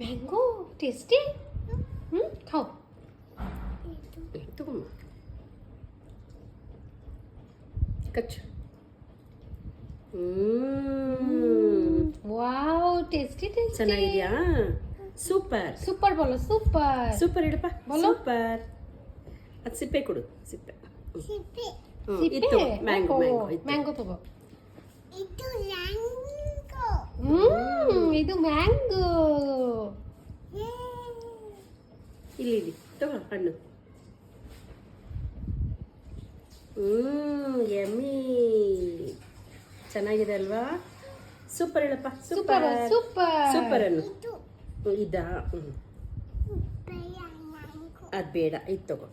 Mango tasty. ಖಾओ ತಗೊಂಬ ಕಚ್ಚು. Wow tasty tasty. ಚೆನ್ನಾಗಿದ್ಯಾ? ಸೂಪರ್ ಸೂಪರ್ ಬೋಲೋ ಸೂಪರ್. ಸೂಪರ್ ಇಡಪ್ಪ. ಬೋಲೋ. ಸೂಪರ್. ಅದು ಸಿಪ್ಪೆ ಕೊಡು. ಸಿಪ್ಪೆ ಸಿಪ್ಪೆ. ಇತ್ತು ಮ್ಯಾಂಗೋ ಮ್ಯಾಂಗೋ ತಗೋ. ಇದು ಮ್ಯಾಂಗೋ. ಇದು ಮ್ಯಾಂಗೋ. ಇಲ್ಲಿ ತಗೋ ಹಣ್ಣು. ಯಮ್ಮಿ. ಚೆನ್ನಾಗಿದೆ ಅಲ್ವಾ? ಸೂಪರ್ ಹೇಳಪ್ಪ. ಸೂಪರ್ ಸೂಪರ್ ಸೂಪರ್ ಅನ್ನು ಇದು ಇದಾ ಮ್ಯಾಂಗೋ. ಅದು ಬೇಡ ಇದು ತಗೋ.